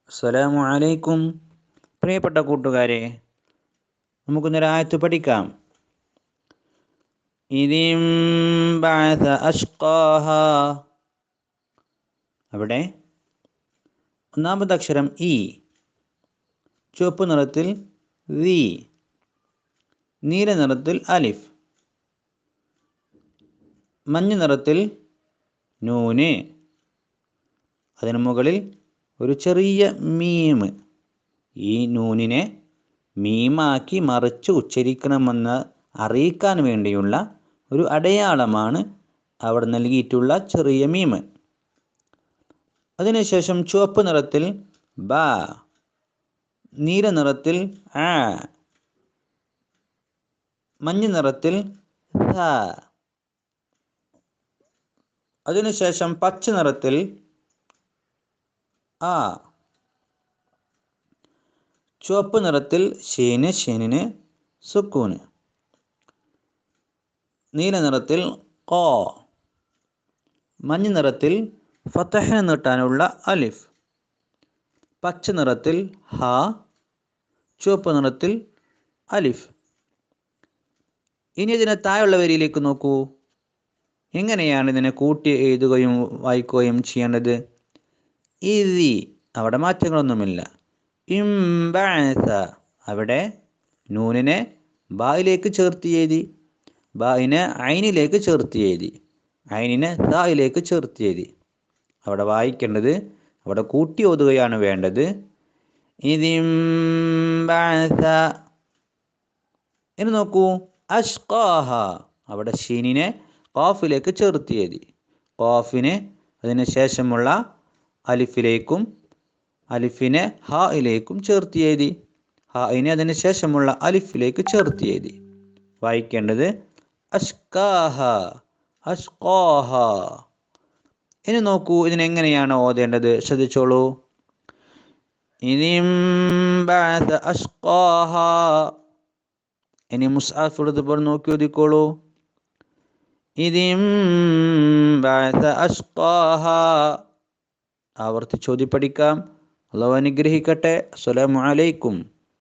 അസ്സലാമു അലൈക്കും. പ്രിയപ്പെട്ട കൂട്ടുകാരെ, നമുക്കൊന്നൊരു ആയത്ത് പഠിക്കാം. ഇദിം ബഅസ അഷ്ഖാഹ. അവിടെ ഒന്നാമത്തെ അക്ഷരം ഇ, ചുവപ്പ് നിറത്തിൽ വി, നീല നിറത്തിൽ അലിഫ്, മഞ്ഞ നിറത്തിൽ നൂന്, അതിനു മുകളിൽ ഒരു ചെറിയ മീം. ഈ നൂനിനെ മീമാക്കി മറിച്ച് ഉച്ചരിക്കണമെന്ന് അറിയിക്കാൻ വേണ്ടിയുള്ള ഒരു അടയാളമാണ് അവിടെ നൽകിയിട്ടുള്ള ചെറിയ മീം. അതിനുശേഷം ചുവപ്പ് നിറത്തിൽ ബ, നീല നിറത്തിൽ ആ, മഞ്ഞ നിറത്തിൽ ഥ, അതിനുശേഷം പച്ച നിറത്തിൽ ആ, ചുവപ്പ് നിറത്തിൽ ഷീന്, ഷീനിന് സുക്കൂന്, നീല നിറത്തിൽ ഖ, മഞ്ഞ നിറത്തിൽ ഫതഹ നീട്ടാനുള്ള അലിഫ്, പച്ച നിറത്തിൽ ഹ, ചുവപ്പ് നിറത്തിൽ അലിഫ്. ഇനി ഇതിനെ താഴെയുള്ള വരിയിലേക്ക് നോക്കൂ. എങ്ങനെയാണ് ഇതിനെ കൂട്ടി എഴുതുകയും വായിക്കുകയും ചെയ്യേണ്ടത്? ഇതി, അവിടെ മാറ്റങ്ങളൊന്നുമില്ല. ഇംബഅസ, അവിടെ നൂനിനെ ബായിലേക്ക് ചേർത്ത് എഴുതി, ബായിനെ ഐനിലേക്ക് ചേർത്ത് എഴുതി, ഐനിനെ ദായിലേക്ക് ചേർത്ത് എഴുതി. അവിടെ വായിക്കേണ്ടത്, അവിടെ കൂട്ടി ഓതുകയാണ് വേണ്ടത്. ഇതിംബഅസ. ഇനി നോക്കൂ, അഷ്ഖാഹ, അവിടെ ഷീനിനെ ഖാഫിലേക്ക് ചേർത്ത് എഴുതി, ഖാഫിനെ അതിന് ശേഷമുള്ള അലിഫിലേക്കും അലിഫിനെ ഹായിലേക്കും ചേർത്ത് എഴുതി, ഹായിനെ അതിന് ശേഷമുള്ള അലിഫിലേക്ക് ചേർത്ത് എഴുതി. വായിക്കേണ്ടത് അഷ്കാഹ, അഷ്കാഹ. ഇനി നോക്കൂ, ഇതിനെങ്ങനെയാണ് ഓതേണ്ടത്, ശ്രദ്ധിച്ചോളൂ. ഇതിംബഅസ അഷ്കാഹ. ഇനി മുസ്അഫ് എടുത്ത് നോക്കി ഓതിക്കോളൂ. ഇതിംബഅസ അഷ്കാഹ. ആവർത്തിച്ചോതി പഠിക്കാം. അല്ലാഹു അനുഗ്രഹിക്കട്ടെ. അസ്സലാമു അലൈക്കും.